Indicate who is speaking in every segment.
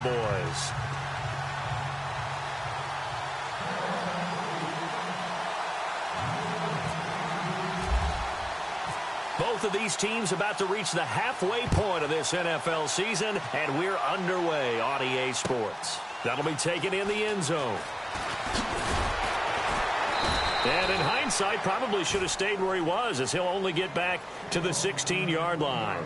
Speaker 1: Boys. Both of these teams about to reach the halfway point of this NFL season, and we're underway on EA Sports. That'll be taken in the end zone. And in hindsight, probably should have stayed where he was, as he'll only get back to the 16-yard line.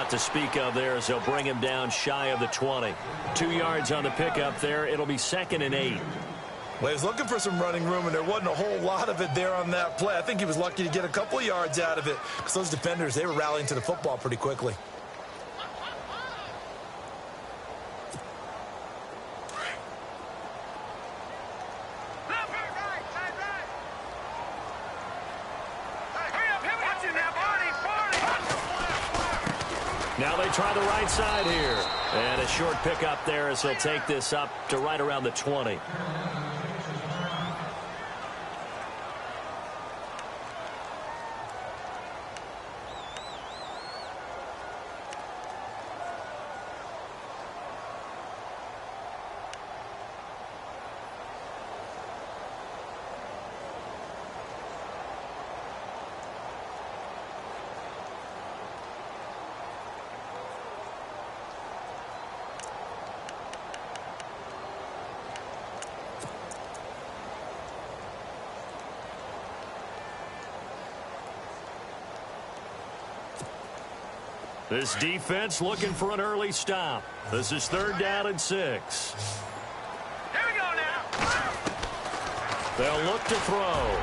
Speaker 1: To speak of there as they'll bring him down shy of the 20. 2 yards on the pickup there. It'll be 2nd and 8.
Speaker 2: Well, he was looking for some running room, and there wasn't a whole lot of it there on that play. I think he was lucky to get a couple of yards out of it because those defenders, they were rallying to the football pretty quickly.
Speaker 1: Now they try the right side here. And a short pickup there as he'll take this up to right around the 20. This defense looking for an early stop. This is 3rd down and 6.
Speaker 3: Here we go now.
Speaker 1: They'll look to throw.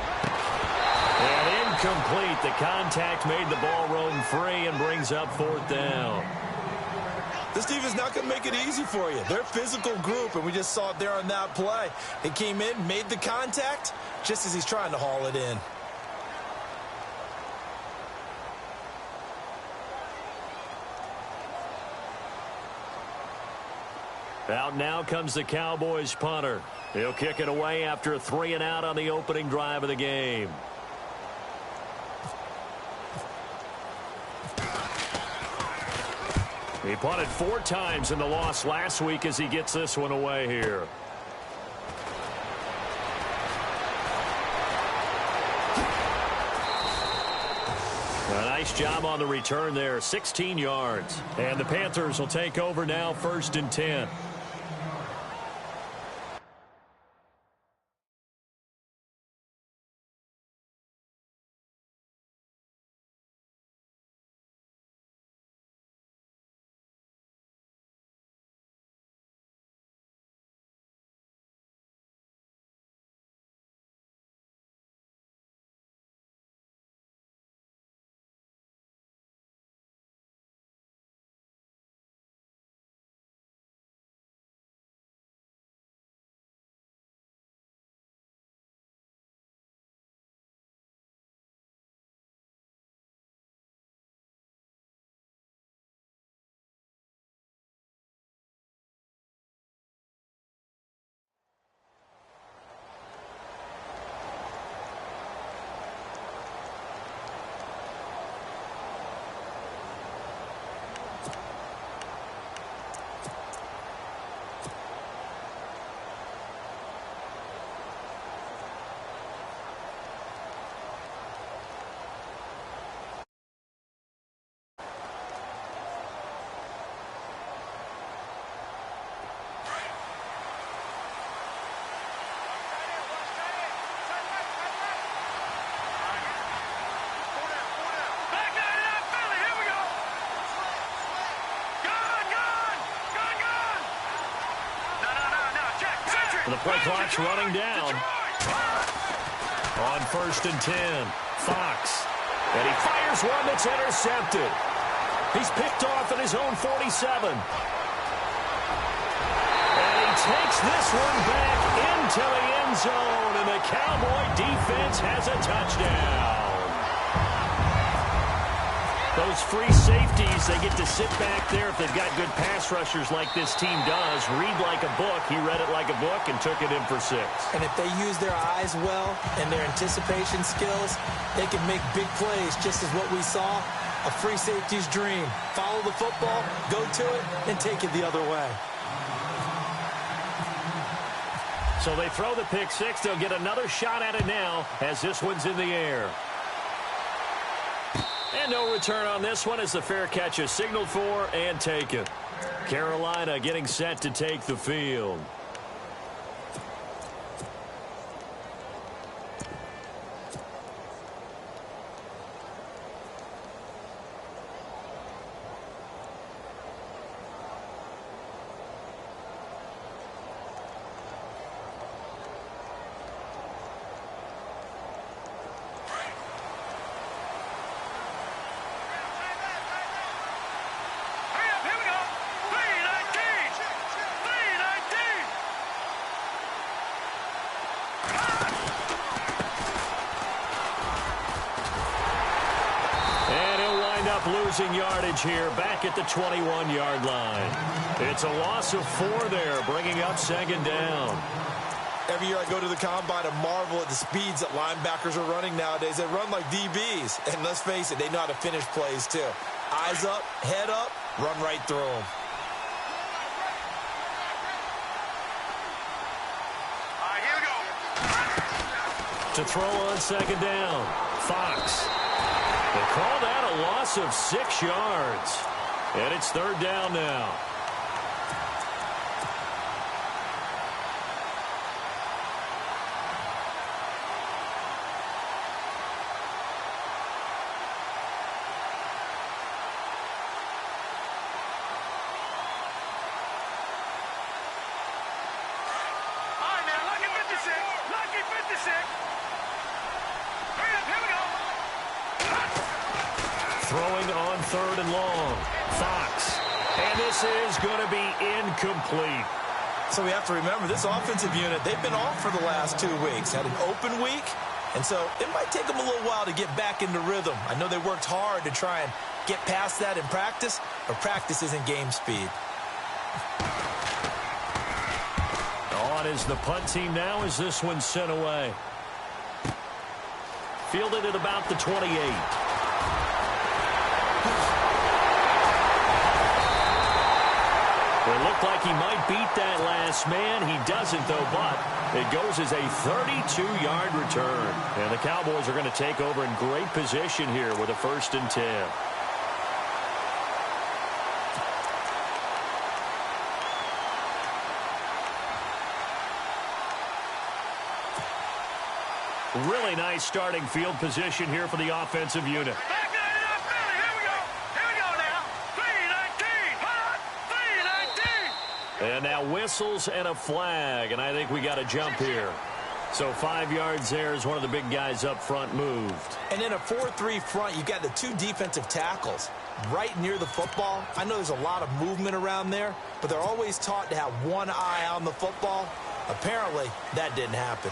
Speaker 1: And incomplete. The contact made the ball roam free and brings up 4th down.
Speaker 2: This team is not going to make it easy for you. They're a physical group, and we just saw it there on that play. They came in, made the contact, just as he's trying to haul it in.
Speaker 1: Out now comes the Cowboys punter. He'll kick it away after a 3-and-out on the opening drive of the game. He punted 4 times in the loss last week as he gets this one away here. A nice job on the return there, 16 yards. And the Panthers will take over now, 1st and 10. The play clock's running down. On 1st and 10, Fox. And he fires one that's intercepted. He's picked off at his own 47. And he takes this one back into the end zone, and the Cowboy defense has a touchdown. Those free safeties, they get to sit back there if they've got good pass rushers like this team does. Read like a book. He read it like a book and took it in for 6.
Speaker 2: And if they use their eyes well and their anticipation skills, they can make big plays, just as what we saw. A free safety's dream. Follow the football, go to it, and take it the other way.
Speaker 1: So they throw the pick 6. They'll get another shot at it now as this one's in the air. And no return on this one as the fair catch is signaled for and taken. Carolina getting set to take the field. Losing yardage here back at the 21-yard line. It's a loss of 4 there, bringing up 2nd down.
Speaker 2: Every year I go to the combine and marvel at the speeds that linebackers are running nowadays. They run like DBs. And let's face it, they know how to finish plays too. Eyes up, head up, run right through them.
Speaker 3: Here we go.
Speaker 1: To throw on 2nd down, Fox. They call that a loss of 6 yards. And it's 3rd down now.
Speaker 3: All right, man. Lucky 56. Lucky 56. Hurry up. Here we go.
Speaker 1: Throwing on 3rd and long. Fox. And this is going to be incomplete.
Speaker 2: So we have to remember, this offensive unit, they've been off for the last 2 weeks. Had an open week, and so it might take them a little while to get back into rhythm. I know they worked hard to try and get past that in practice, but practice isn't game speed.
Speaker 1: On is the punt team now as this one's sent away. Fielded at about the 28. It looked like he might beat that last man. He doesn't, though, but it goes as a 32-yard return. And the Cowboys are going to take over in great position here with a 1st and 10. Really nice starting field position here for the offensive unit. And now whistles and a flag, and I think we got a jump here. So 5 yards there as one of the big guys up front moved.
Speaker 2: And in a 4-3 front, you got the 2 defensive tackles right near the football. I know there's a lot of movement around there, but they're always taught to have one eye on the football. Apparently, that didn't happen.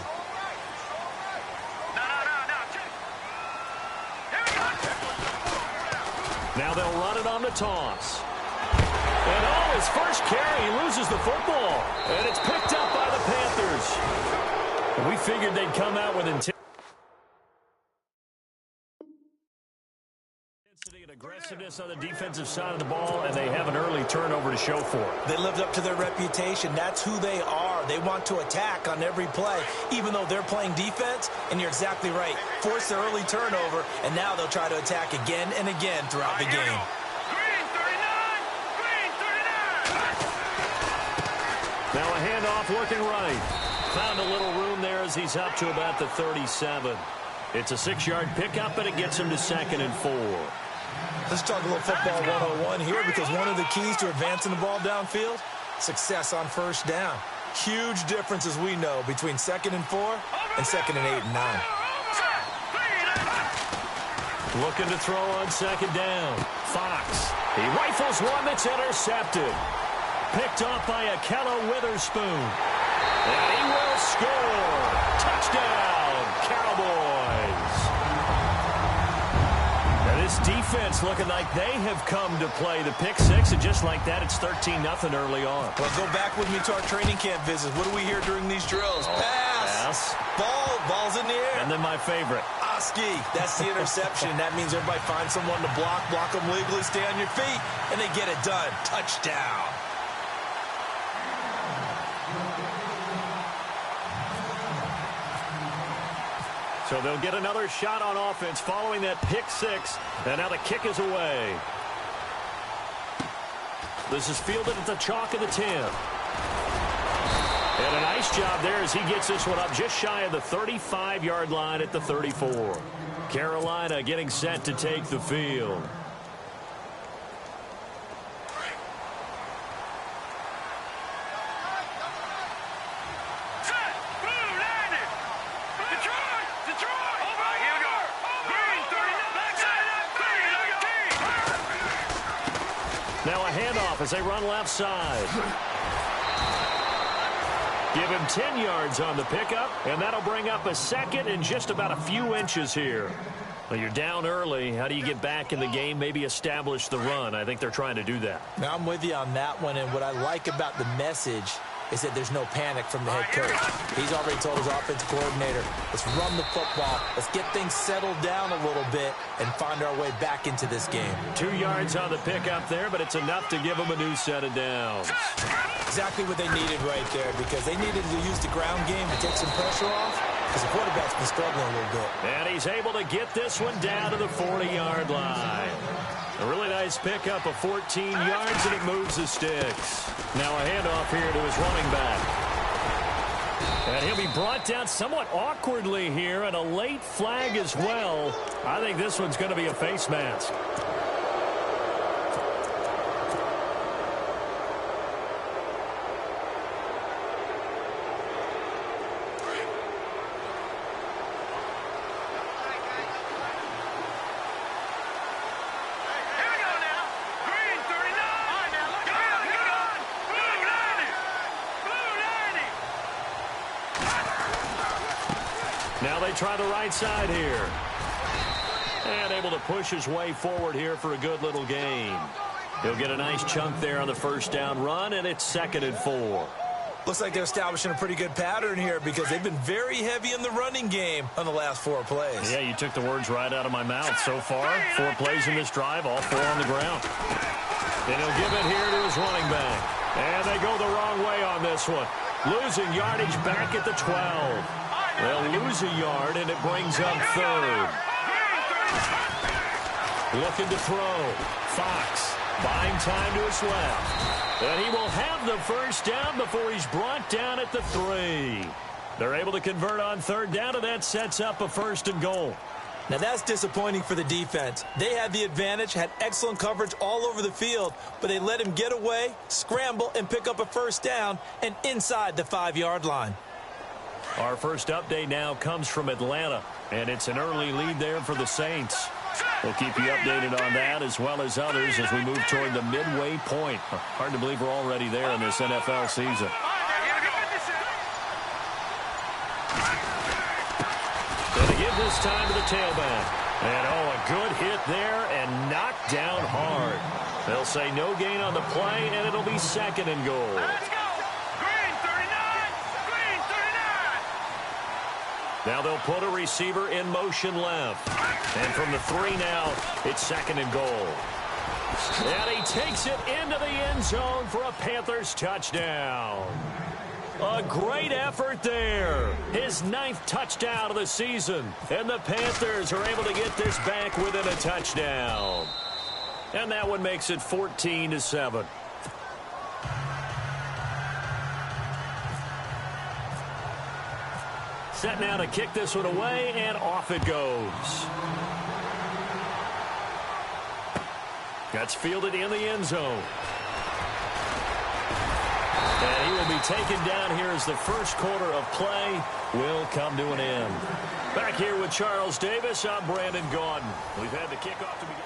Speaker 1: Now they'll run it on the toss. And oh, his first carry, he loses the football. And it's picked up by the Panthers. We figured they'd come out with intensity and aggressiveness on the defensive side of the ball, and they have an early turnover to show for it.
Speaker 2: They lived up to their reputation. That's who they are. They want to attack on every play, even though they're playing defense. And you're exactly right. Force the early turnover, and now they'll try to attack again and again throughout the game.
Speaker 1: Now a handoff working right. Found a little room there as he's up to about the 37. It's a 6-yard pickup, and it gets him to 2nd and 4.
Speaker 2: Let's talk a little football 101 here, because one of the keys to advancing the ball downfield, success on 1st down. Huge difference, as we know, between 2nd and 4 and 2nd and 8 and 9.
Speaker 1: Looking to throw on 2nd down. Fox. He rifles one that's intercepted. Picked off by Akello Witherspoon. And he will score. Touchdown, Cowboys. Now this defense looking like they have come to play the pick six, and just like that, it's 13-0 early on.
Speaker 2: Well, go back with me to our training camp visits. What do we hear during these drills? Pass. Ball's in the air.
Speaker 1: And then my favorite.
Speaker 2: Oski. That's the interception. That means everybody finds someone to block them legally, stay on your feet, and they get it done. Touchdown.
Speaker 1: So they'll get another shot on offense following that pick six. And now the kick is away. This is fielded at the chalk of the 10. And a nice job there as he gets this one up just shy of the 35-yard line at the 34. Carolina getting set to take the field. Now a handoff as they run left side. Give him 10 yards on the pickup, and that'll bring up a second and just about a few inches here. Well, you're down early. How do you get back in the game, maybe establish the run? I think they're trying to do that.
Speaker 2: Now, I'm with you on that one, and what I like about the message is that there's no panic from the head coach. He's already told his offensive coordinator, let's run the football, let's get things settled down a little bit and find our way back into this game.
Speaker 1: 2 yards on the pickup there, but it's enough to give them a new set of downs.
Speaker 2: Exactly what they needed right there, because they needed to use the ground game to take some pressure off, because the quarterback's been struggling a little bit.
Speaker 1: And he's able to get this one down to the 40-yard line. A really nice pickup of 14 yards, and it moves the sticks. Now a handoff here to his running back. And he'll be brought down somewhat awkwardly here, and a late flag as well. I think this one's going to be a face mask. Now they try the right side here. And able to push his way forward here for a good little gain. He'll get a nice chunk there on the first down run, and it's 2nd and 4.
Speaker 2: Looks like they're establishing a pretty good pattern here because they've been very heavy in the running game on the last 4 plays.
Speaker 1: Yeah, you took the words right out of my mouth. So far, 4 plays in this drive, all 4 on the ground. And he'll give it here to his running back. And they go the wrong way on this one. Losing yardage back at the 12. They'll lose a yard, and it brings up 3rd. Looking to throw. Fox buying time to his left. And he will have the first down before he's brought down at the 3. They're able to convert on 3rd down, and that sets up a 1st and goal.
Speaker 2: Now, that's disappointing for the defense. They had the advantage, had excellent coverage all over the field, but they let him get away, scramble, and pick up a 1st down, and inside the 5-yard line.
Speaker 1: Our first update now comes from Atlanta, and it's an early lead there for the Saints. We'll keep you updated on that as well as others as we move toward the midway point. Hard to believe we're already there in this NFL season. Going to give this time to the tailback. And, oh, a good hit there and knocked down hard. They'll say no gain on the play, and it'll be 2nd and goal. Now they'll put a receiver in motion left. And from the 3 now, it's 2nd and goal. And he takes it into the end zone for a Panthers touchdown. A great effort there. His 9th touchdown of the season. And the Panthers are able to get this back within a touchdown. And that one makes it 14-7. Set now to kick this one away, and off it goes. That's fielded in the end zone. And he will be taken down here as the first quarter of play will come to an end. Back here with Charles Davis, I'm Brandon Gaudin. We've had the kickoff to begin.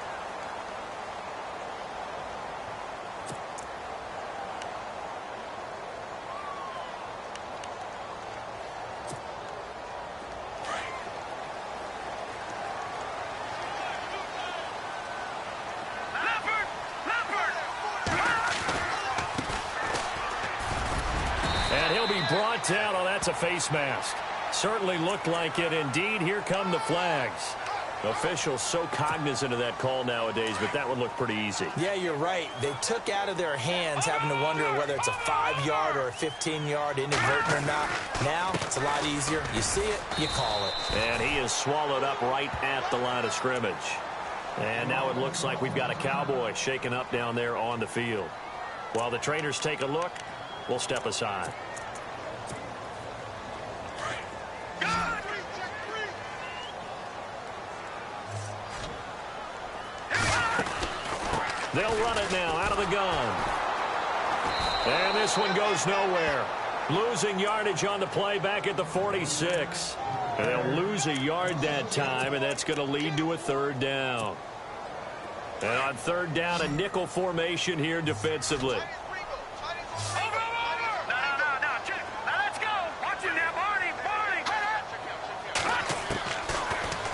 Speaker 1: Brought down. Oh, that's a face mask. Certainly looked like it. Indeed, here come the flags. Officials so cognizant of that call nowadays, but that one looked pretty easy.
Speaker 2: Yeah, you're right. They took out of their hands having to wonder whether it's a 5-yard or a 15-yard inadvertent or not. Now, it's a lot easier. You see it, you call it.
Speaker 1: And he is swallowed up right at the line of scrimmage. And now it looks like we've got a Cowboy shaken up down there on the field. While the trainers take a look, we'll step aside. They'll run it now out of the gun. And this one goes nowhere. Losing yardage on the play back at the 46. And they'll lose a yard that time, and that's going to lead to a third down. And on third down, a nickel formation here defensively.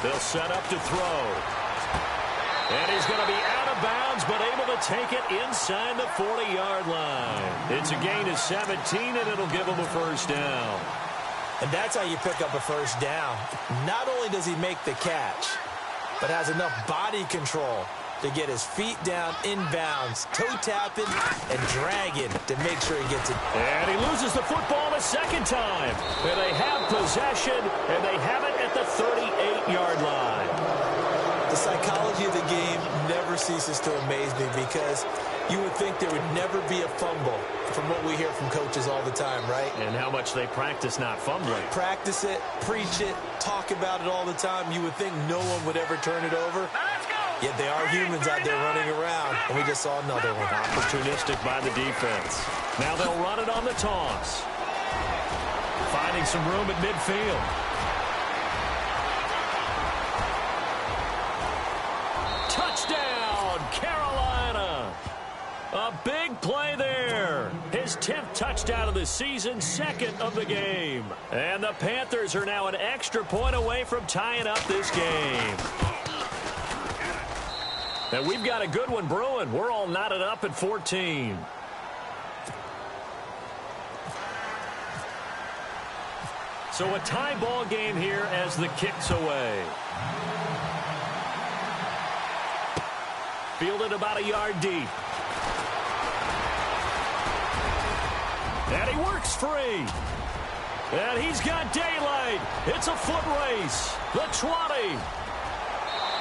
Speaker 1: They'll set up to throw. And he's going to be out of bounds, but able to take it inside the 40-yard line. It's a gain of 17, and it'll give him a first down.
Speaker 2: And that's how you pick up a first down. Not only does he make the catch, but has enough body control to get his feet down inbounds, toe tapping and dragging to make sure he gets it.
Speaker 1: And he loses the football a second time. And they have possession, and they have it at the 38-yard line.
Speaker 2: The psychology of the game never ceases to amaze me because you would think there would never be a fumble from what we hear from coaches all the time, right?
Speaker 1: And how much they practice not fumbling.
Speaker 2: Practice it, preach it, talk about it all the time. You would think no one would ever turn it over. Yet they are humans out there running around, and we just saw another one.
Speaker 1: Opportunistic by the defense. Now they'll run it on the toss. Finding some room at midfield. Touchdown, Carolina. A big play there. His 10th touchdown of the season, second of the game. And the Panthers are now an extra point away from tying up this game. And we've got a good one brewing. We're all knotted up at 14. So a tie ball game here as the kick's away. Fielded about a yard deep. And he works free. And he's got daylight. It's a foot race. The 20.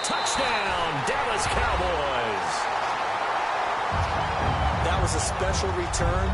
Speaker 1: Touchdown, Dallas Cowboys.
Speaker 2: That was a special return,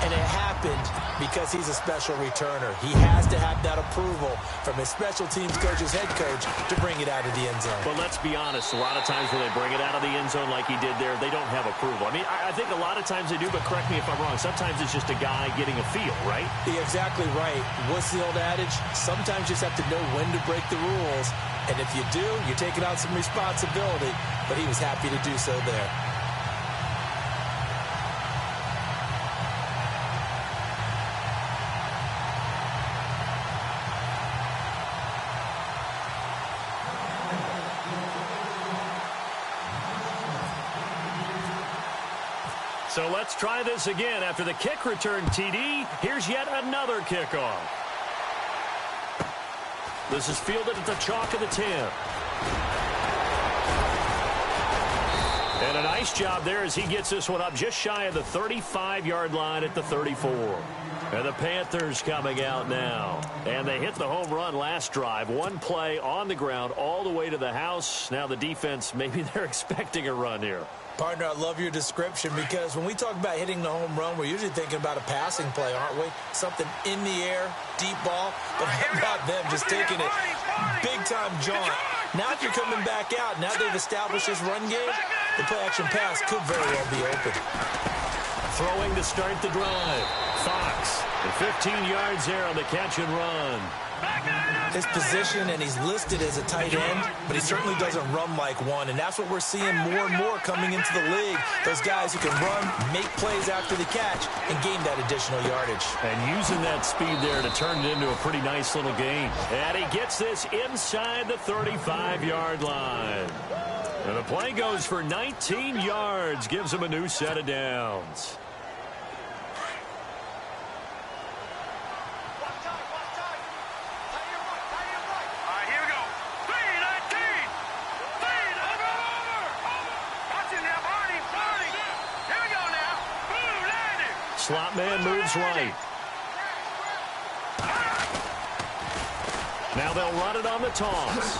Speaker 2: and it happened because he's a special returner. He has to have that approval from his special teams coach's head coach to bring it out of the end zone.
Speaker 1: But let's be honest, a lot of times when they bring it out of the end zone like he did there, they don't have approval. I mean, I think a lot of times they do, but correct me if I'm wrong. Sometimes it's just a guy getting a feel, right?
Speaker 2: You're exactly right. What's the old adage? Sometimes you just have to know when to break the rules. And if you do, you're taking on some responsibility. But he was happy to do so there.
Speaker 1: So let's try this again. After the kick return TD, here's yet another kickoff. This is fielded at the chalk of the 10. And a nice job there as he gets this one up just shy of the 35-yard line at the 34. And the Panthers coming out now. And they hit the home run last drive. One play on the ground all the way to the house. Now the defense, maybe they're expecting a run here.
Speaker 2: Partner, I love your description because when we talk about hitting the home run, we're usually thinking about a passing play, aren't we? Something in the air, deep ball. But how about them just taking it big-time jaunt? Now if you're coming back out, now they've established this run game, the play-action pass could very well be open.
Speaker 1: throwing to start the drive. Fox, and 15 yards there on the catch and run.
Speaker 2: His position, and he's listed as a tight end, but he certainly doesn't run like one, and that's what we're seeing more and more coming into the league. Those guys who can run, make plays after the catch, and gain that additional yardage.
Speaker 1: And using that speed there to turn it into a pretty nice little game. And he gets this inside the 35-yard line. And the play goes for 19 yards, gives him a new set of downs. Slot man moves right. Now they'll run it on the toss.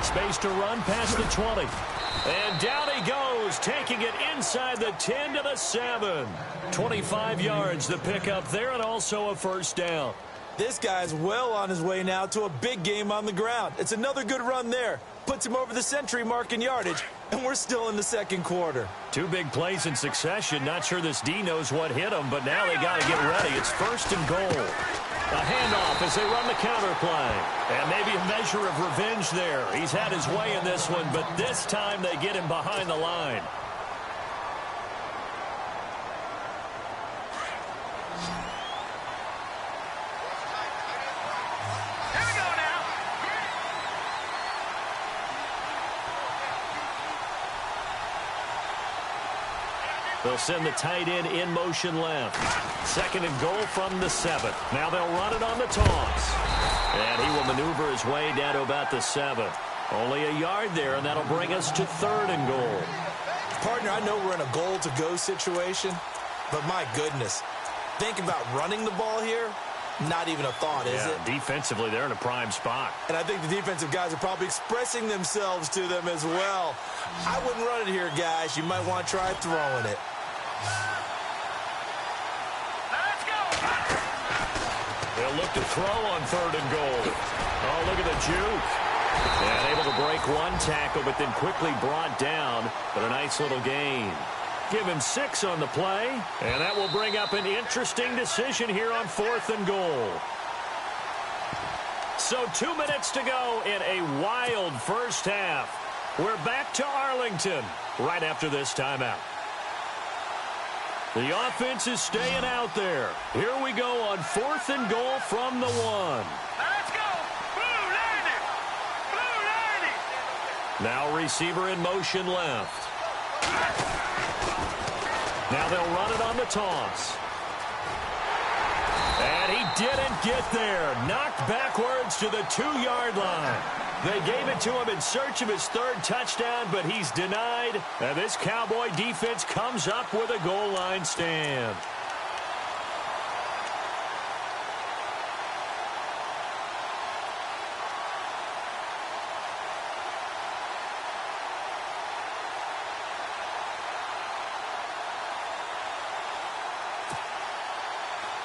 Speaker 1: Space to run past the 20. And down he goes, taking it inside the 10 to the 7. 25 yards the pickup there, and also a first down.
Speaker 2: This guy's well on his way now to a big game on the ground. It's another good run there. Puts him over the century mark in yardage, and we're still in the second quarter.
Speaker 1: Two big plays in succession. Not sure this D knows what hit him, but now they got to get ready. It's first and goal. A handoff as they run the counter play. And maybe a measure of revenge there. He's had his way in this one, but this time they get him behind the line. They'll send the tight end in motion left. Second and goal from the 7. Now they'll run it on the toss. And he will maneuver his way down to about the 7. Only a yard there, and that'll bring us to third and goal.
Speaker 2: Partner, I know we're in a goal-to-go situation, but my goodness, think about running the ball here. Not even a thought, is it?
Speaker 1: Defensively, they're in a prime spot.
Speaker 2: And I think the defensive guys are probably expressing themselves to them as well. I wouldn't run it here, guys. You might want to try throwing it.
Speaker 3: Let's go.
Speaker 1: They'll look to throw on third and goal. Oh, look at the juke. And able to break one tackle, but then quickly brought down. But a nice little gain. Give him 6 on the play, and that will bring up an interesting decision here on fourth and goal. So 2 minutes to go in a wild first half. We're back to Arlington right after this timeout. The offense is staying out there. Here we go on fourth and goal from the 1.
Speaker 3: Let's go. Blue 90. Blue 90.
Speaker 1: Now receiver in motion left. Now they'll run it on the toss. And he didn't get there. Knocked backwards to the 2-yard line. They gave it to him in search of his third touchdown, but he's denied. And this Cowboy defense comes up with a goal line stand.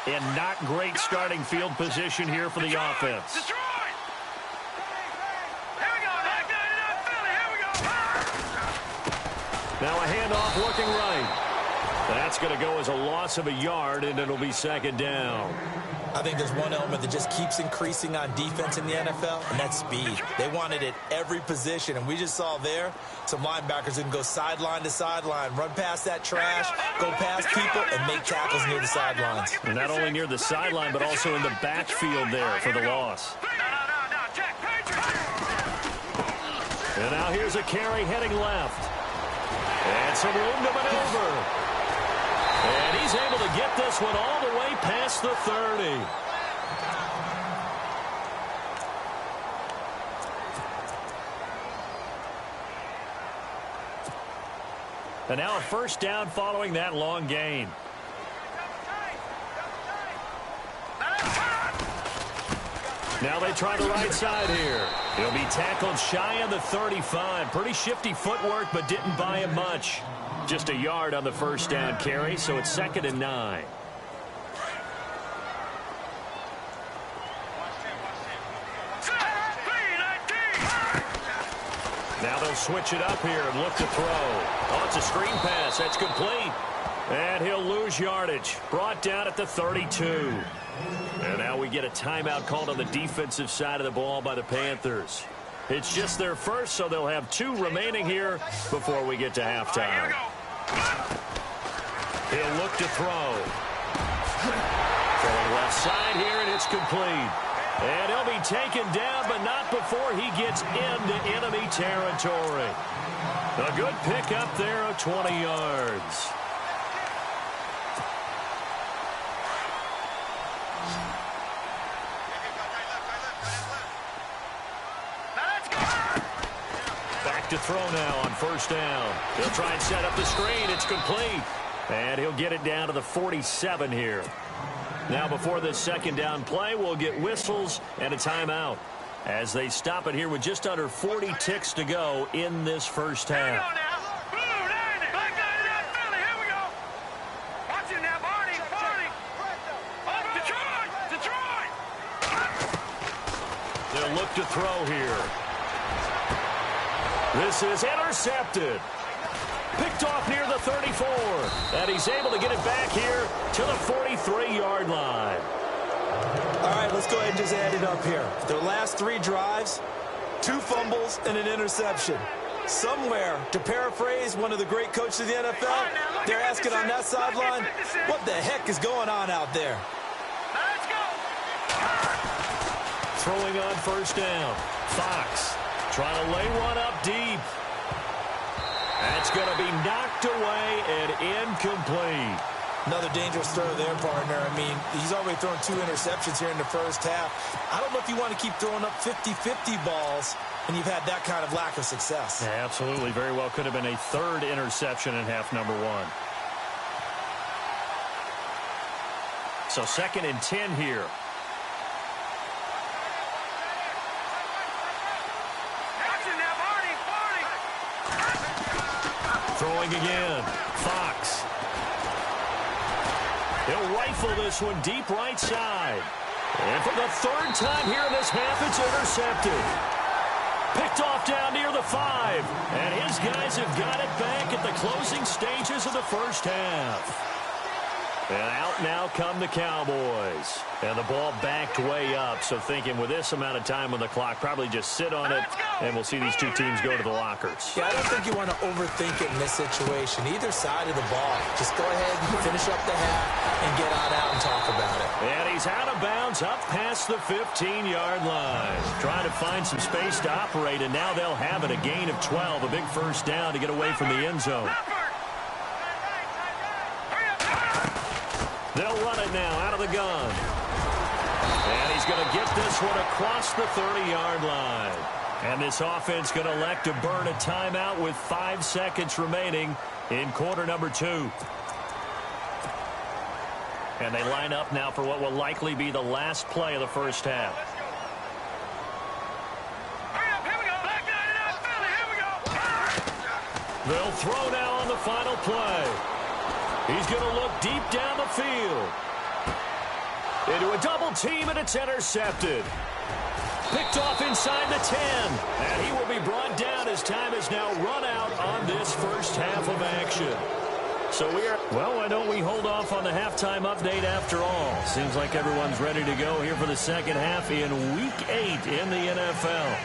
Speaker 1: And not great starting field position here for the offense.
Speaker 3: Detroit. Here we go. Philly. Here we go.
Speaker 1: Now a handoff looking right. That's going to go as a loss of a yard, and it'll be second down.
Speaker 2: I think there's one element that just keeps increasing on defense in the NFL, and that's speed. They want it at every position, and we just saw there some linebackers who can go sideline to sideline, run past that trash, go past people, and make tackles near the sidelines.
Speaker 1: And not only near the sideline, but also in the backfield there for the loss.
Speaker 3: No. Check. Patriots.
Speaker 1: And now here's a carry heading left. And some room to maneuver. And he's able to get this one all the way past the 30. And now a first down following that long gain. Now they try the right side here. He'll be tackled shy of the 35. Pretty shifty footwork, but didn't buy him much. Just a yard on the first down carry, so it's 2nd and 9. Now they'll switch it up here and look to throw. Oh, it's a screen pass. That's complete. And he'll lose yardage. Brought down at the 32. And now we get a timeout called on the defensive side of the ball by the Panthers. It's just their first, so they'll have 2 remaining here before we get to halftime. He'll look to throw. Throwing left side here, and it's complete. And he'll be taken down, but not before he gets into enemy territory. A good pickup there of 20 yards. Back to throw now on first down. He'll try and set up the screen. It's complete. And he'll get it down to the 47 here. Now before this second down play, we'll get whistles and a timeout as they stop it here with just under 40 ticks to go in this first half. They'll look to throw here. This is intercepted. Picked off near the 34. And he's able to get it back here to the 43-yard line.
Speaker 2: All right, let's go ahead and just add it up here. Their last 3 drives, 2 fumbles and an interception. Somewhere, to paraphrase one of the great coaches of the NFL, they're asking on that sideline, what the heck is going on out there?
Speaker 3: Let's go.
Speaker 1: Throwing on first down. Fox trying to lay one up deep. That's going to be knocked away and incomplete.
Speaker 2: Another dangerous throw there, partner. I mean, he's already thrown 2 interceptions here in the first half. I don't know if you want to keep throwing up 50-50 balls when you've had that kind of lack of success.
Speaker 1: Yeah, absolutely. Very well could have been a 3rd interception in half number 1. So 2nd and 10 here. Throwing again. Fox. He'll rifle this one deep right side. And for the 3rd time here in this half, it's intercepted. Picked off down near the 5. And his guys have got it back at the closing stages of the first half. And out now come the Cowboys. And the ball backed way up. So thinking with this amount of time on the clock, probably just sit on it, and we'll see these 2 teams go to the lockers.
Speaker 2: Yeah, I don't think you want to overthink it in this situation. Either side of the ball. Just go ahead and finish up the half and get on out and talk about it.
Speaker 1: And he's out of bounds up past the 15-yard line. Trying to find some space to operate, and now they'll have it. A gain of 12. A big first down to get away from the end zone. They'll run it now out of the gun. And he's going to get this one across the 30-yard line. And this offense going to elect to burn a timeout with 5 seconds remaining in quarter number 2. And they line up now for what will likely be the last play of the first half. They'll throw now on the final play. He's going to look deep down the field. Into a double team, and it's intercepted. Picked off inside the 10. And he will be brought down as time is now run out on this first half of action. So well, why don't we hold off on the halftime update after all? Seems like everyone's ready to go here for the second half in Week 8 in the NFL.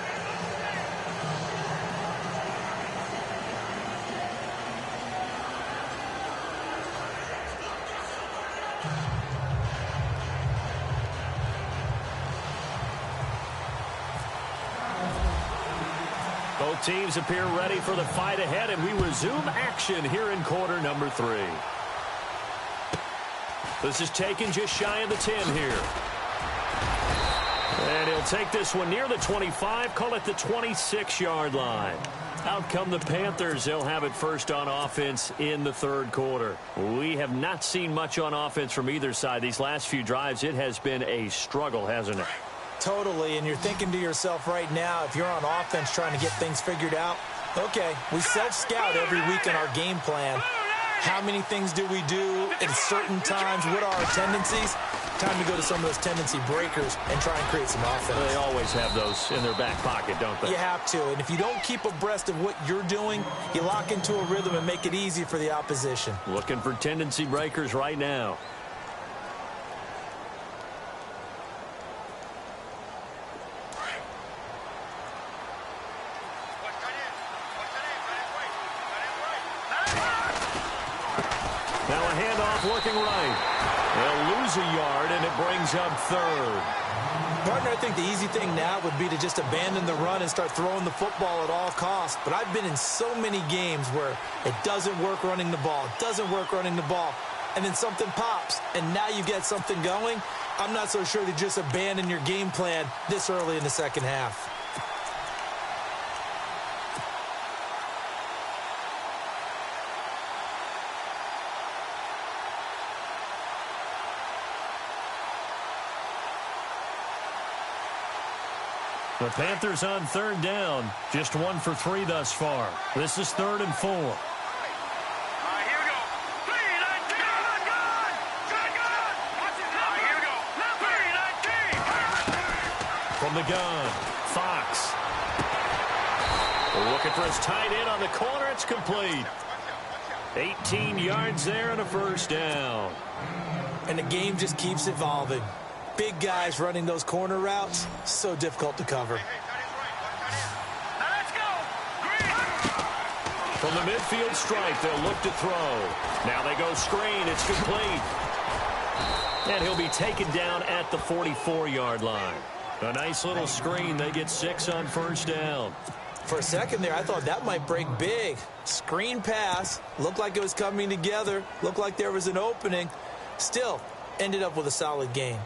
Speaker 1: Both teams appear ready for the fight ahead, and we resume action here in quarter number 3. This is taken just shy of the 10 here. And he'll take this one near the 25, call it the 26-yard line. Out come the Panthers. They'll have it first on offense in the 3rd quarter. We have not seen much on offense from either side. These last few drives, it has been a struggle, hasn't it?
Speaker 2: Totally, and you're thinking to yourself right now, if you're on offense trying to get things figured out, okay, we self-scout every week in our game plan. How many things do we do at certain times? What are our tendencies? Time to go to some of those tendency breakers and try and create some offense.
Speaker 1: They always have those in their back pocket, don't they?
Speaker 2: You have to. And if you don't keep abreast of what you're doing, you lock into a rhythm and make it easy for the opposition.
Speaker 1: Looking for tendency breakers right now. Now a handoff working right. They'll lose a yard, and it brings up third.
Speaker 2: Partner, I think the easy thing now would be to just abandon the run and start throwing the football at all costs. But I've been in so many games where it doesn't work running the ball. It doesn't work running the ball. And then something pops, and now you get something going. I'm not so sure to just abandon your game plan this early in the second half.
Speaker 1: The Panthers on third down. Just 1 for 3 thus far. This is 3rd and 4.
Speaker 3: All right, here we go. 3-19. Good. Watch it. All right, here we go. 3-19.
Speaker 1: From the gun, Fox. Looking for his tight end on the corner. It's complete. 18 yards there and a first down.
Speaker 2: And the game just keeps evolving. Big guys running those corner routes, so difficult to cover.
Speaker 3: Now let's go. Green.
Speaker 1: From the midfield stripe, they'll look to throw. Now they go screen. It's complete. And he'll be taken down at the 44-yard line. A nice little screen. They get 6 on first down.
Speaker 2: For a second there, I thought that might break big. Screen pass. Looked like it was coming together. Looked like there was an opening. Still, ended up with a solid gain.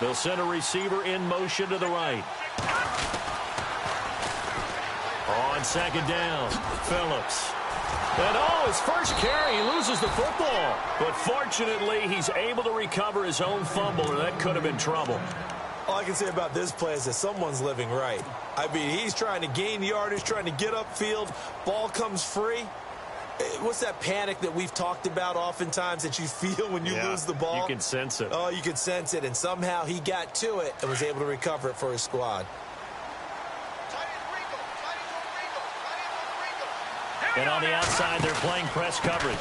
Speaker 1: They'll send a receiver in motion to the right. On second down, Phillips. And his first carry, he loses the football. But fortunately, he's able to recover his own fumble, or that could have been trouble.
Speaker 2: All I can say about this play is that someone's living right. I mean, he's trying to gain yardage, trying to get upfield. Ball comes free. What's that panic that we've talked about oftentimes that you feel when you lose the ball?
Speaker 1: You can sense it.
Speaker 2: Oh, you can sense it. And somehow he got to it and was able to recover it for his squad.
Speaker 1: And on the outside, they're playing press coverage.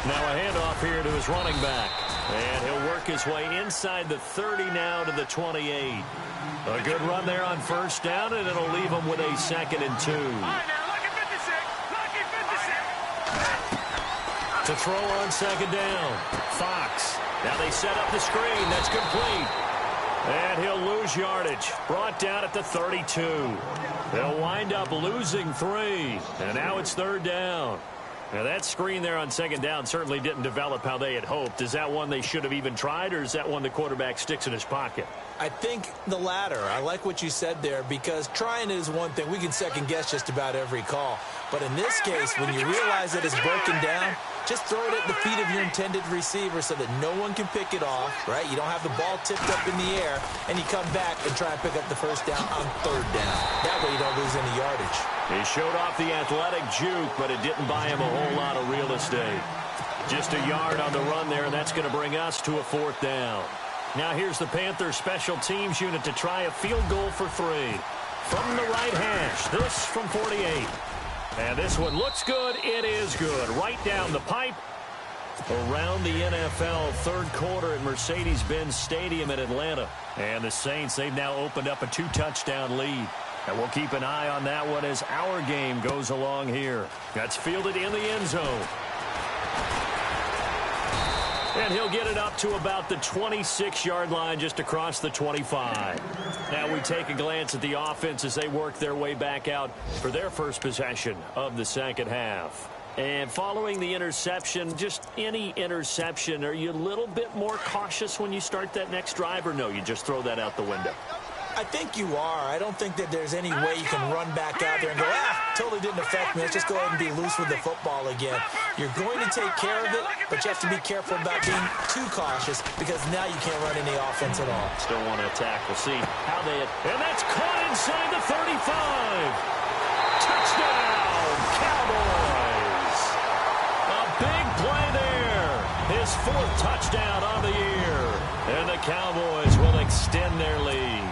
Speaker 1: Now a handoff here to his running back. And he'll work his way inside the 30 now to the 28. A good run there on first down, and it'll leave him with a 2nd and 2. To throw on second down, Fox. Now they set up the screen. That's complete. And he'll lose yardage. Brought down at the 32. They'll wind up losing 3. And now it's 3rd down. Now that screen there on second down certainly didn't develop how they had hoped. Is that one they should have even tried, or is that one the quarterback sticks in his pocket?
Speaker 2: I think the latter. I like what you said there, because trying it is one thing. We can second guess just about every call. But in this case, when you realize that it's broken down, just throw it at the feet of your intended receiver so that no one can pick it off, right? You don't have the ball tipped up in the air, and you come back and try and pick up the first down on 3rd down. That way you don't lose any yardage.
Speaker 1: He showed off the athletic juke, but it didn't buy him a whole lot of real estate. Just a yard on the run there, and that's going to bring us to a 4th down. Now here's the Panthers special teams unit to try a field goal for 3. From the right hash, this from 48. And this one looks good. It is good. Right down the pipe. Around the NFL, 3rd quarter at Mercedes-Benz Stadium in Atlanta. And the Saints, they've now opened up a 2-touchdown lead. And we'll keep an eye on that one as our game goes along here. That's fielded in the end zone. And he'll get it up to about the 26-yard line, just across the 25. Now we take a glance at the offense as they work their way back out for their first possession of the second half. And following the interception, just any interception, are you a little bit more cautious when you start that next drive, or no, you just throw that out the window?
Speaker 2: I think you are. I don't think that there's any way you can run back out there and go, totally didn't affect me. Let's just go ahead and be loose with the football again. You're going to take care of it, but you have to be careful about being too cautious because now you can't run any offense at all.
Speaker 1: Still want to attack. We'll see how they... And that's caught inside the 35. Touchdown, Cowboys. A big play there. His 4th touchdown on the year. And the Cowboys will extend their lead.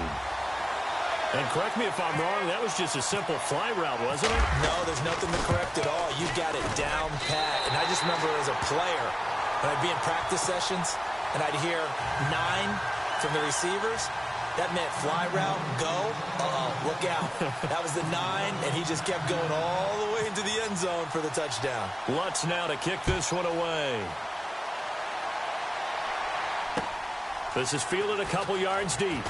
Speaker 1: And correct me if I'm wrong, that was just a simple fly route, wasn't it?
Speaker 2: No, there's nothing to correct at all. You got it down pat. And I just remember as a player, when I'd be in practice sessions, and I'd hear 9 from the receivers, that meant fly route, go, look out. That was the 9, and he just kept going all the way into the end zone for the touchdown.
Speaker 1: Lutz now to kick this one away. This is fielded a couple yards deep.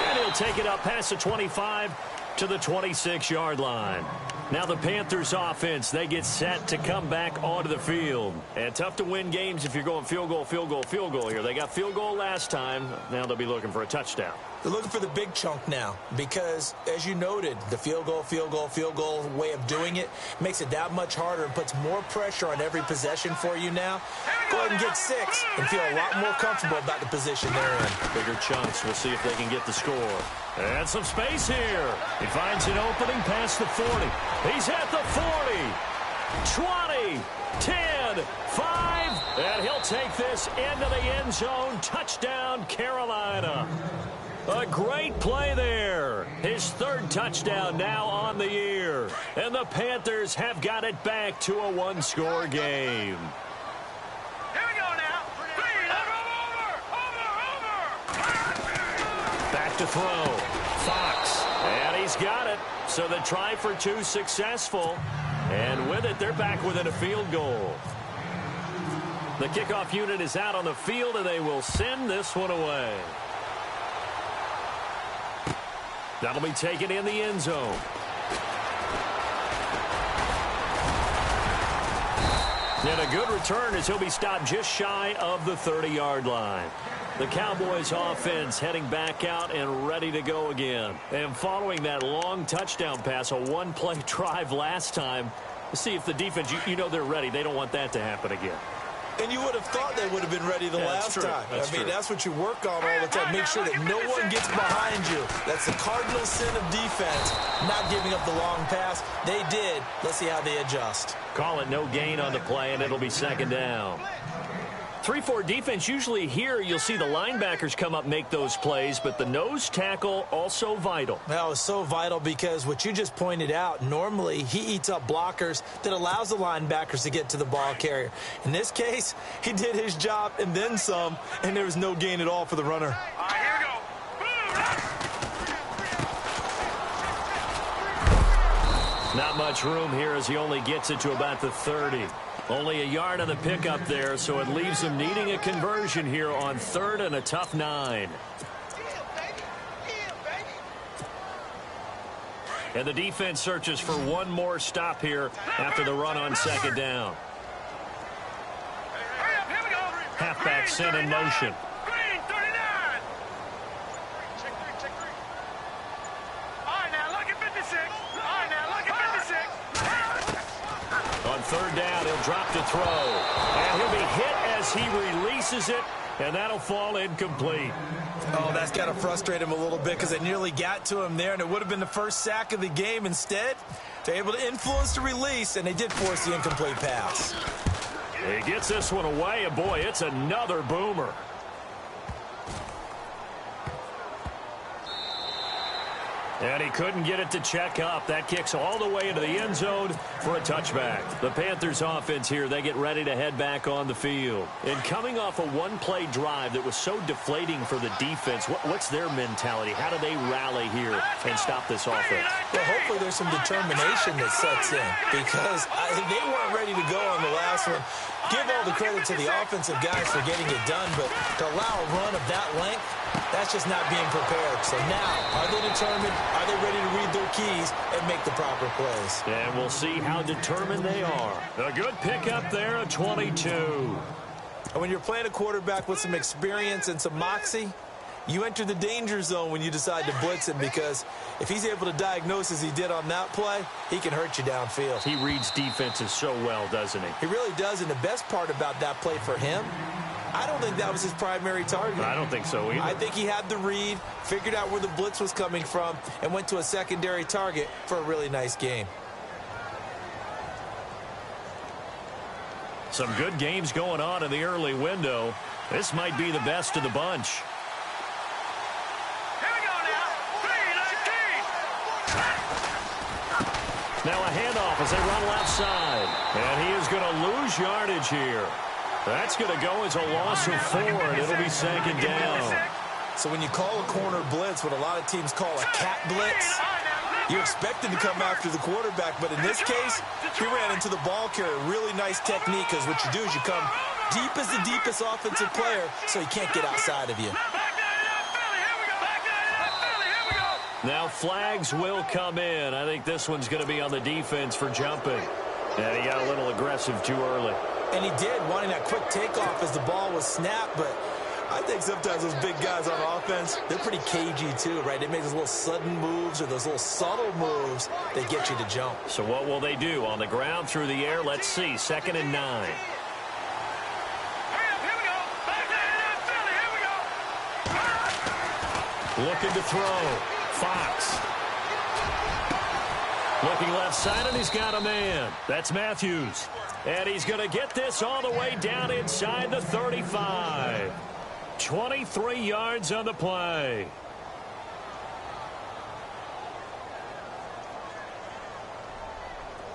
Speaker 1: And he'll take it up past the 25 to the 26-yard line. Now the Panthers offense, they get set to come back onto the field. And tough to win games if you're going field goal, field goal, field goal here. They got field goal last time. Now they'll be looking for a touchdown.
Speaker 2: They're looking for the big chunk now because, as you noted, the field goal way of doing it makes it that much harder and puts more pressure on every possession for you now. Go ahead and get 6 and feel a lot more comfortable about the position they're in.
Speaker 1: Bigger chunks. We'll see if they can get the score. And some space here. He finds an opening past the 40. He's at the 40, 20, 10, 5, and he'll take this into the end zone. Touchdown, Carolina. A great play there. His 3rd touchdown now on the year. And the Panthers have got it back to a 1-score game.
Speaker 3: Here we go now. Over.
Speaker 1: Back to throw. Fox. And he's got it. So the try for 2 successful. And with it, they're back within a field goal. The kickoff unit is out on the field, and they will send this one away. That'll be taken in the end zone. And a good return as he'll be stopped just shy of the 30-yard line. The Cowboys offense heading back out and ready to go again. And following that long touchdown pass, a 1-play drive last time, we'll see if the defense, you know they're ready. They don't want that to happen again.
Speaker 2: And you would have thought they would have been ready the last time. That's what you work on all the time. Make sure that no one gets behind you. That's the cardinal sin of defense, not giving up the long pass. They did. Let's see how they adjust.
Speaker 1: Call it no gain on the play, and it'll be 2nd down. 3-4 defense, usually here you'll see the linebackers come up make those plays, but the nose tackle also vital.
Speaker 2: That was so vital because what you just pointed out, normally he eats up blockers that allows the linebackers to get to the ball carrier. In this case, he did his job and then some, and there was no gain at all for the runner.
Speaker 3: All right, here we go.
Speaker 1: Not much room here as he only gets it to about the 30. Only a yard on the pickup there, so it leaves him needing a conversion here on 3rd and a tough 9. And the defense searches for one more stop here after the run on 2nd down.
Speaker 3: Hurry up, here we go.
Speaker 1: Halfback sent in motion.
Speaker 3: Green, 39. Check three. All right, now look at 56.
Speaker 1: On 3rd down, he'll drop to throw. And he'll be hit as he releases it, and that'll fall incomplete.
Speaker 2: Oh, that's got to frustrate him a little bit because they nearly got to him there, and it would have been the first sack of the game. Instead, they're able to influence the release, and they did force the incomplete pass.
Speaker 1: He gets this one away, and boy, it's another boomer. And he couldn't get it to check up. That kicks all the way into the end zone for a touchback. The Panthers offense here, they get ready to head back on the field. And coming off a 1-play drive that was so deflating for the defense, what's their mentality? How do they rally here and stop this offense?
Speaker 2: Well, hopefully there's some determination that sets in because they weren't ready to go on the last one. Give all the credit to the offensive guys for getting it done, but to allow a run of that length, that's just not being prepared. So now, are they determined? Are they ready to read their keys and make the proper plays?
Speaker 1: And we'll see how determined they are. A good pickup there, a 22.
Speaker 2: And when you're playing a quarterback with some experience and some moxie, you enter the danger zone when you decide to blitz him, because if he's able to diagnose as he did on that play, he can hurt you downfield.
Speaker 1: He reads defenses so well, doesn't he?
Speaker 2: He really does, and the best part about that play for him, I don't think that was his primary target.
Speaker 1: I don't think so either.
Speaker 2: I think he had the read, figured out where the blitz was coming from, and went to a secondary target for a really nice game.
Speaker 1: Some good games going on in the early window. This might be the best of the bunch.
Speaker 3: Here we go now. 3-19.
Speaker 1: Now a handoff as they run left side. And he is going to lose yardage here. That's going to go as a loss of 4, and it'll be second down.
Speaker 2: So when you call a corner blitz, what a lot of teams call a cat blitz, you expect him to come after the quarterback, but in this case, he ran into the ball carrier. Really nice technique, because what you do is you come deep as the deepest offensive player, so he can't get outside of you.
Speaker 1: Now flags will come in. I think this one's going to be on the defense for jumping. And he got a little aggressive too early.
Speaker 2: And he did, wanting that quick takeoff as the ball was snapped, but I think sometimes those big guys on offense, they're pretty cagey too, right? They make those little sudden moves or those little subtle moves that get you to jump.
Speaker 1: So what will they do? On the ground, through the air? Let's see. 2nd and 9. Looking to throw. Fox. Looking left side, and he's got a man. That's Matthews. And he's going to get this all the way down inside the 35. 23 yards on the play.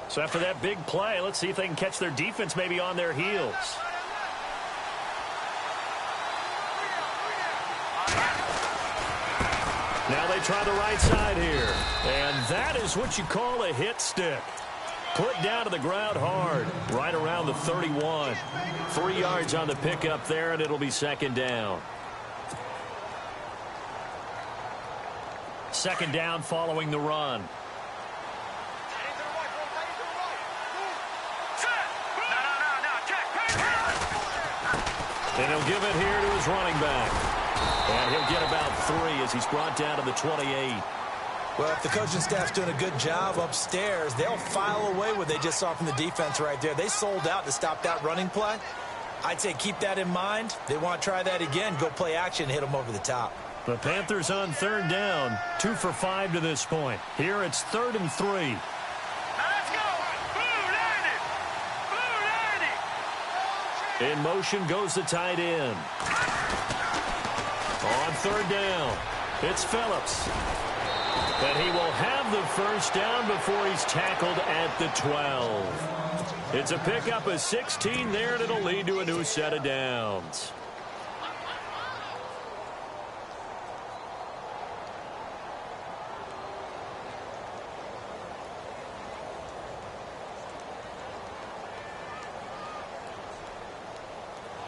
Speaker 1: So after that big play, let's see if they can catch their defense maybe on their heels. Now they try the right side here. And that is what you call a hit stick. Put down to the ground hard, right around the 31. 3 yards on the pickup there, and it'll be second down. Second down following the run. And he'll give it here to his running back. And he'll get about 3 as he's brought down to the 28.
Speaker 2: Well, if the coaching staff's doing a good job upstairs, they'll file away what they just saw from the defense right there. They sold out to stop that running play. I'd say keep that in mind. They want to try that again, go play action, hit them over the top.
Speaker 1: The Panthers on 3rd down, 2 for 5 to this point. Here it's 3rd and 3.
Speaker 3: Let's go. Blue 90.
Speaker 1: In motion goes the tight end. On 3rd down, it's Phillips. And he will have the first down before he's tackled at the 12. It's a pickup of 16 there, and it'll lead to a new set of downs.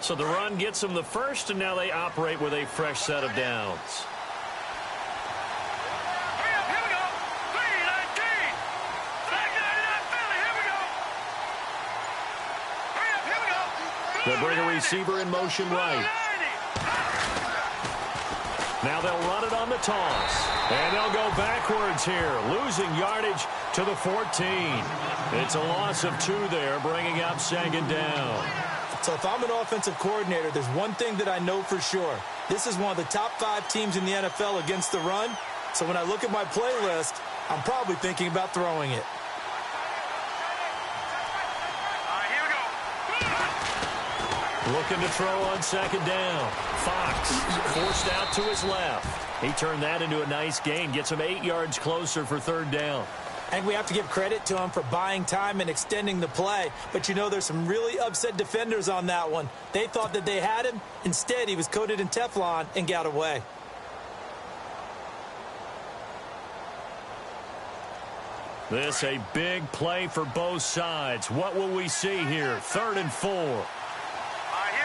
Speaker 1: So the run gets them the first, and now they operate with a fresh set of downs. They'll bring a receiver in motion right. Now they'll run it on the toss. And they'll go backwards here, losing yardage to the 14. It's a loss of 2 there, bringing up second down.
Speaker 2: So if I'm an offensive coordinator, there's one thing that I know for sure. This is one of the top 5 teams in the NFL against the run. So when I look at my playlist, I'm probably thinking about throwing it.
Speaker 1: Looking to throw on second down. Fox forced out to his left. He turned that into a nice gain. Gets him 8 yards closer for 3rd down.
Speaker 2: And we have to give credit to him for buying time and extending the play. But, you know, there's some really upset defenders on that one. They thought that they had him. Instead, he was coated in Teflon and got away.
Speaker 1: This a big play for both sides. What will we see here? 3rd and 4.
Speaker 3: Here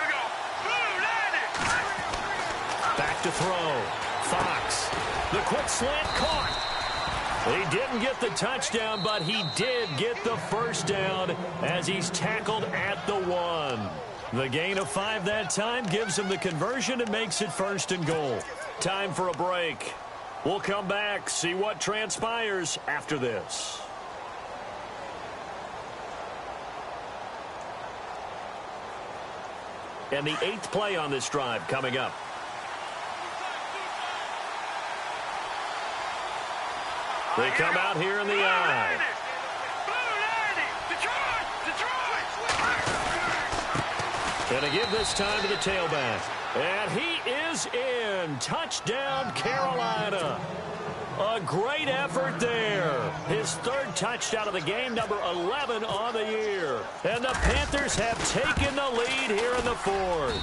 Speaker 3: we go. Blue 90.
Speaker 1: Back to throw. Fox. The quick slant caught. He didn't get the touchdown, but he did get the first down as he's tackled at the 1. The gain of 5 that time gives him the conversion and makes it 1st and goal. Time for a break. We'll come back, see what transpires after this. And the 8th play on this drive coming up. They come out here in the eye. And to give this time to the tailback. And he is in. Touchdown, Carolina. A great effort there. His 3rd touchdown of the game, number 11 on the year. And the Panthers have taken the lead here in the 4th.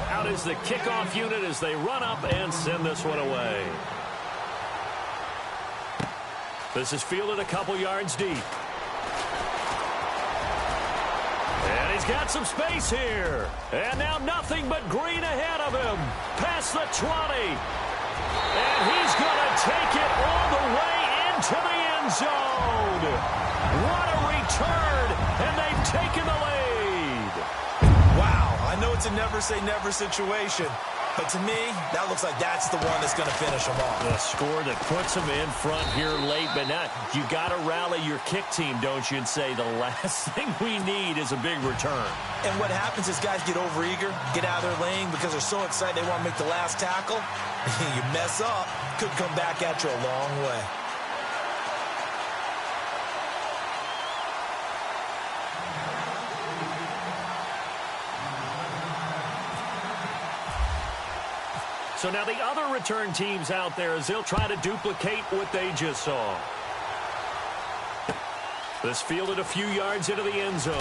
Speaker 1: Out is the kickoff unit as they run up and send this one away. This is fielded a couple yards deep. And he's got some space here. And now nothing but green ahead of him. Past the 20. And he's going to take it all the way into the end zone. What a return. And they've taken the lead.
Speaker 2: Wow, I know it's a never-say-never situation. But to me, that looks like that's the one that's going to finish them off.
Speaker 1: The score that puts them in front here late, but not. You got to rally your kick team, don't you, and say the last thing we need is a big return.
Speaker 2: And what happens is guys get overeager, get out of their lane because they're so excited they want to make the last tackle. You mess up, could come back at you a long way.
Speaker 1: So now the other return teams out there as they'll try to duplicate what they just saw. This fielded a few yards into the end zone.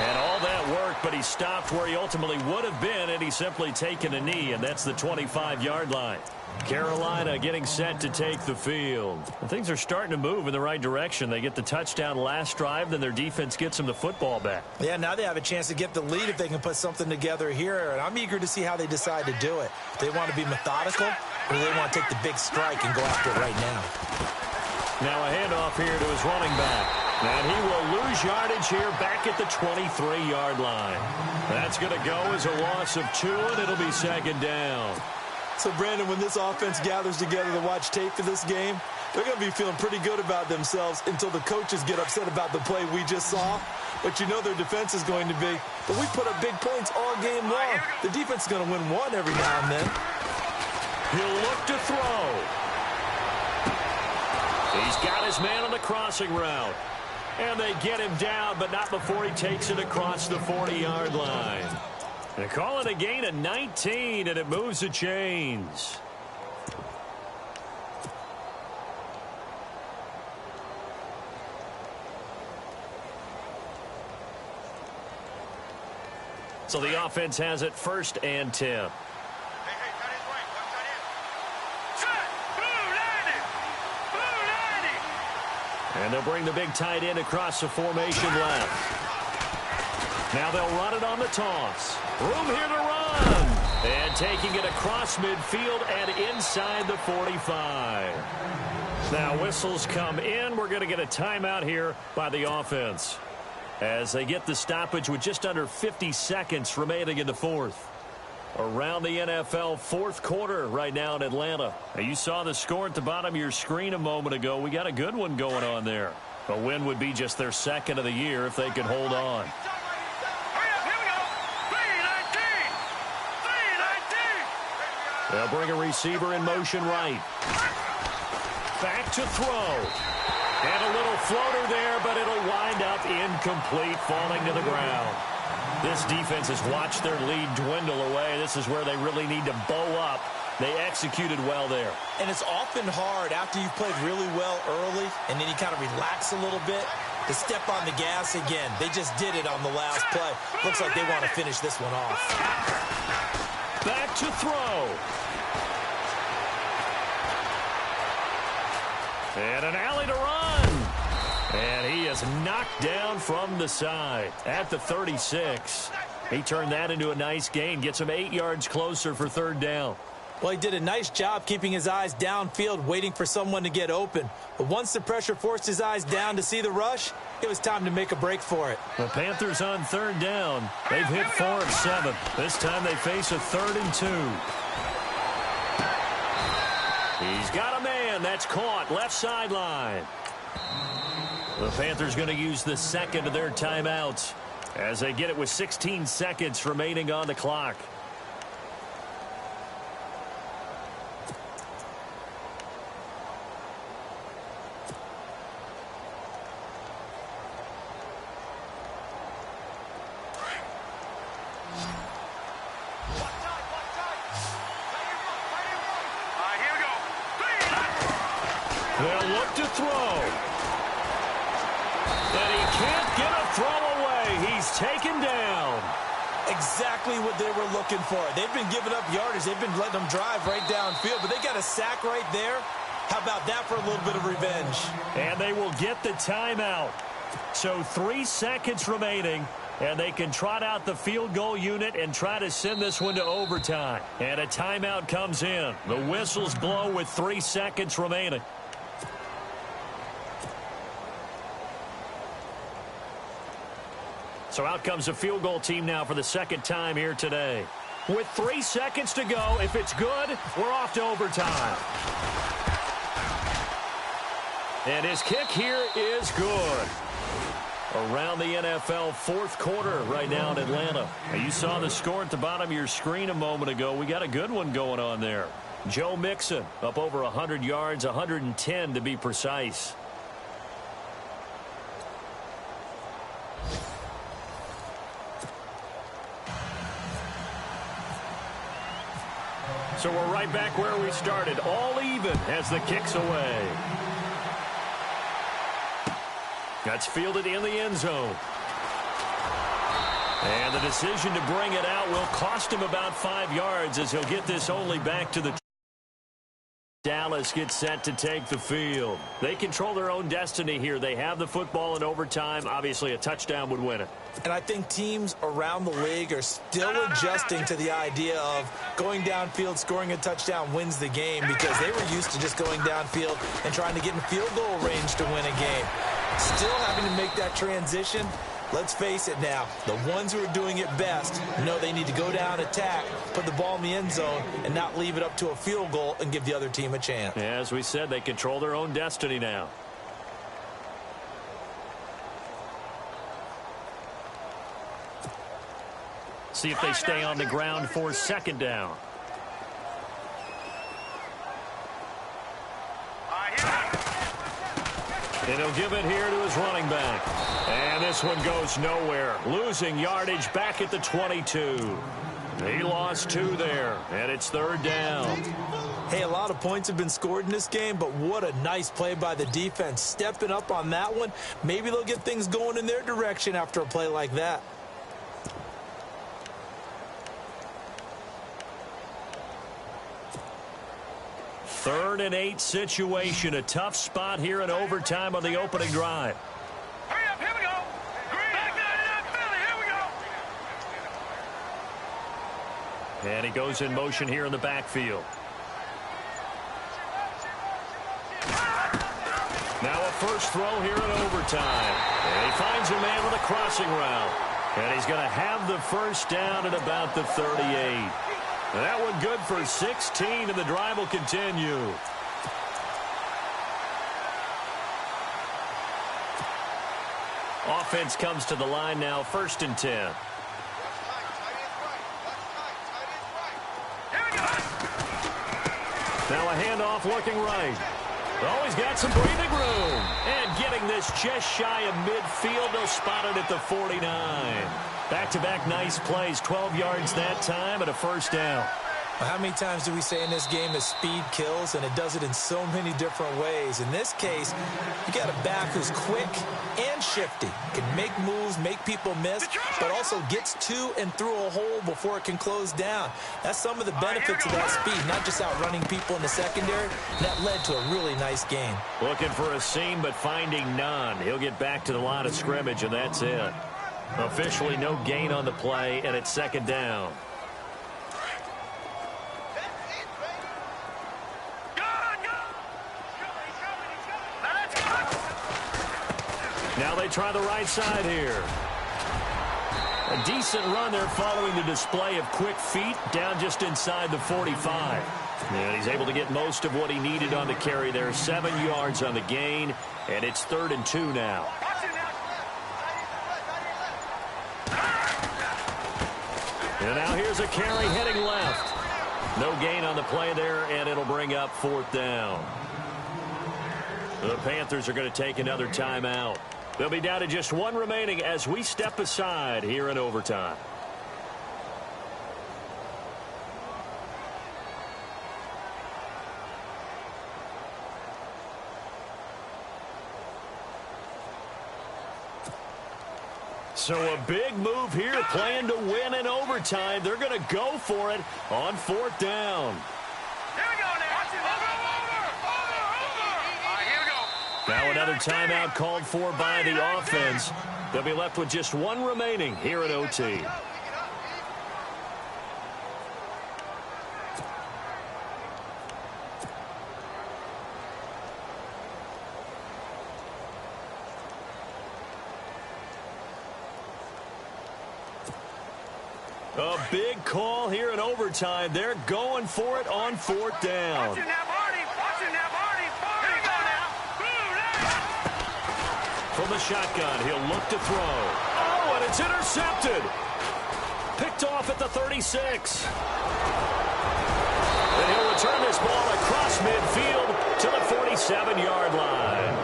Speaker 1: And all that work, but he stopped where he ultimately would have been, and he's simply taken a knee, and that's the 25-yard line. Carolina getting set to take the field. And things are starting to move in the right direction. They get the touchdown last drive, then their defense gets them the football back.
Speaker 2: Yeah, now they have a chance to get the lead if they can put something together here. And I'm eager to see how they decide to do it. If they want to be methodical, or they want to take the big strike and go after it right now.
Speaker 1: Now a handoff here to his running back. And he will lose yardage here back at the 23-yard line. That's going to go as a loss of 2, and it'll be 2nd down.
Speaker 2: So, Brandon, when this offense gathers together to watch tape for this game, they're going to be feeling pretty good about themselves until the coaches get upset about the play we just saw. But you know their defense is going to be, but we put up big points all game long. The defense is going to win one every now and then.
Speaker 1: He'll look to throw. He's got his man on the crossing route. And they get him down, but not before he takes it across the 40-yard line. They call it a gain of 19, and it moves the chains. So the offense has it 1st and 10. And they'll bring the big tight end across the formation left. Now they'll run it on the toss. Room here to run. And taking it across midfield and inside the 45. Now whistles come in. We're going to get a timeout here by the offense as they get the stoppage with just under 50 seconds remaining in the 4th. Around the NFL 4th quarter right now in Atlanta. Now you saw the score at the bottom of your screen a moment ago. We got a good one going on there. A win would be just their 2nd of the year if they could hold on. They'll bring a receiver in motion right. Back to throw. And a little floater there, but it'll wind up incomplete, falling to the ground. This defense has watched their lead dwindle away. This is where they really need to bow up. They executed well there. And it's often hard after you've played really well early and then you kind of relax a little bit to step on the gas again. They just did it on the last play. Looks like they want to finish this one off. Back to throw. And an alley to run. And he is knocked down from the side at the 36. He turned that into a nice gain. Gets him 8 yards closer for 3rd down.
Speaker 2: Well, he did a nice job keeping his eyes downfield, waiting for someone to get open. But once the pressure forced his eyes down to see the rush, it was time to make a break for it.
Speaker 1: The Panthers on third down. They've hit 4 of 7. This time they face a 3rd and 2. He's got a man. That's caught. Left sideline. The Panthers going to use the second of their timeouts as they get it with 16 seconds remaining on the clock. They'll look to throw. And he can't get a throw away. He's taken down.
Speaker 2: Exactly what they were looking for. They've been giving up yardage. They've been letting them drive right downfield, but they got a sack right there. How about that for a little bit of revenge?
Speaker 1: And they will get the timeout. So 3 seconds remaining, and they can trot out the field goal unit and try to send this one to overtime. And a timeout comes in. The whistles blow with 3 seconds remaining. So out comes the field goal team now for the second time here today. With 3 seconds to go, if it's good, we're off to overtime. And his kick here is good. Around the NFL fourth quarter right now in Atlanta. Now you saw the score at the bottom of your screen a moment ago. We got a good one going on there. Joe Mixon up over 100 yards, 110 to be precise. So we're right back where we started. All even as the kick's away. That's fielded in the end zone. And the decision to bring it out will cost him about 5 yards as he'll get this only back to the... Dallas gets set to take the field. They control their own destiny here. They have the football in overtime. Obviously, a touchdown would win it.
Speaker 2: And I think teams around the league are still adjusting to the idea of going downfield, scoring a touchdown wins the game, because they were used to just going downfield and trying to get in field goal range to win a game. Still having to make that transition. Let's face it now, the ones who are doing it best know they need to go down, attack, put the ball in the end zone, and not leave it up to a field goal and give the other team a chance.
Speaker 1: As we said, they control their own destiny now. See if they stay on the ground for second down. And he'll give it here to his running back. And this one goes nowhere. Losing yardage back at the 22. He lost 2 there, and it's third down.
Speaker 2: Hey, a lot of points have been scored in this game, but what a nice play by the defense. Stepping up on that one. Maybe they'll get things going in their direction after a play like that.
Speaker 1: Third and 8 situation. A tough spot here in overtime on the opening drive.
Speaker 3: Hurry up, here we go. Back there, Philly, here we go.
Speaker 1: And he goes in motion here in the backfield. Now a first throw here in overtime. And he finds a man with a crossing route. And he's going to have the first down at about the 38. And that one good for 16, and the drive will continue. Offense comes to the line now, 1st and 10. Now a handoff looking right. Oh, he's got some breathing room. And getting this just shy of midfield. They'll spot it at the 49. Back-to-back nice plays. 12 yards that time and a first down.
Speaker 2: Well, how many times do we say in this game that speed kills, and it does it in so many different ways? In this case, you got a back who's quick and shifty. Can make moves, make people miss, but also gets to and through a hole before it can close down. That's some of the benefits of that speed, not just outrunning people in the secondary. That led to a really nice game.
Speaker 1: Looking for a seam, but finding none. He'll get back to the line of scrimmage, and that's it. Officially no gain on the play, and it's second down. Now they try the right side here. A decent run there following the display of quick feet down just inside the 45. And he's able to get most of what he needed on the carry there. 7 yards on the gain, and it's 3rd and 2 now. And now here's a carry heading left. No gain on the play there, and it'll bring up 4th down. The Panthers are going to take another timeout. They'll be down to just 1 remaining as we step aside here in overtime. So a big move here, playing to win in overtime. They're going to go for it on 4th down.
Speaker 3: Here we go now. Over. Here we go.
Speaker 1: Now another timeout called for by the offense. They'll be left with just 1 remaining here in OT. A big call here in overtime. They're going for it on 4th down.
Speaker 3: Watching that Barney. Watching that Barney. Here we go now.
Speaker 1: From the shotgun, he'll look to throw. Oh, and it's intercepted. Picked off at the 36. And he'll return this ball across midfield to the 47-yard line.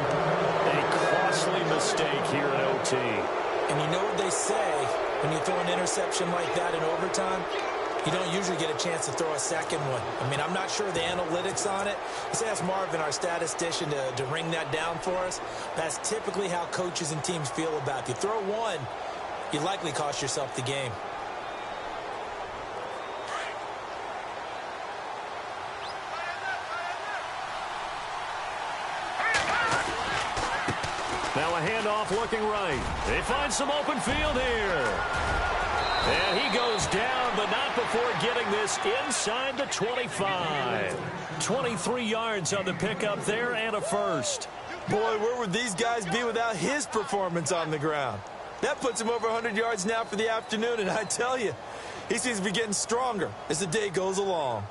Speaker 1: A costly mistake here in OT.
Speaker 2: And you know what they say, when you throw an interception like that in overtime, you don't usually get a chance to throw a second one. I mean, I'm not sure the analytics on it. Let's ask Marvin, our statistician, to ring that down for us. That's typically how coaches and teams feel about it. If you throw one, you likely cost yourself the game.
Speaker 1: Now a handoff looking right. They find some open field here. And he goes down, but not before getting this inside the 25. 23 yards on the pickup there and a first.
Speaker 2: Boy, where would these guys be without his performance on the ground? That puts him over 100 yards now for the afternoon, and I tell you, he seems to be getting stronger as the day goes along.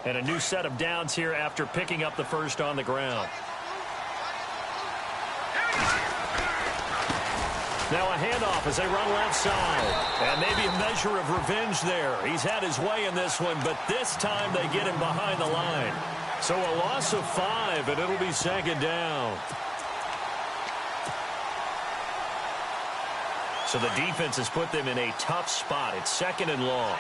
Speaker 1: And a new set of downs here after picking up the first on the ground. Now a handoff as they run left side. And maybe a measure of revenge there. He's had his way in this one, but this time they get him behind the line. So a loss of 5, and it'll be 2nd down. So the defense has put them in a tough spot. It's 2nd and long.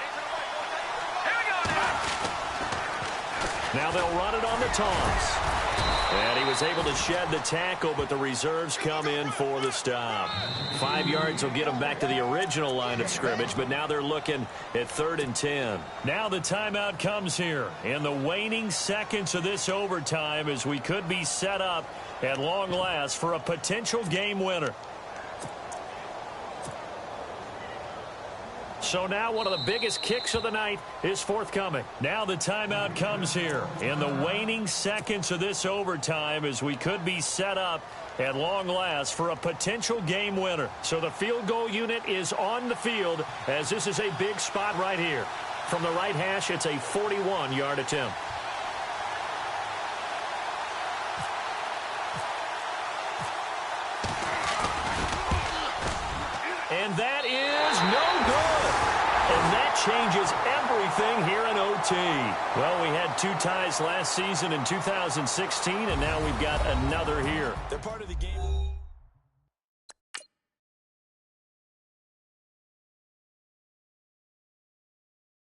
Speaker 1: Now they'll run it on the toss. And he was able to shed the tackle, but the reserves come in for the stop. 5 yards will get them back to the original line of scrimmage, but now they're looking at 3rd and 10. Now the timeout comes here in the waning seconds of this overtime as we could be set up at long last for a potential game winner. So now one of the biggest kicks of the night is forthcoming. Now the timeout comes here in the waning seconds of this overtime as we could be set up at long last for a potential game winner. So the field goal unit is on the field as this is a big spot right here. From the right hash, it's a 41-yard attempt. And that is no good. And that changes everything here in OT. Well, we had 2 ties last season in 2016, and now we've got another here.
Speaker 2: They're part of the game.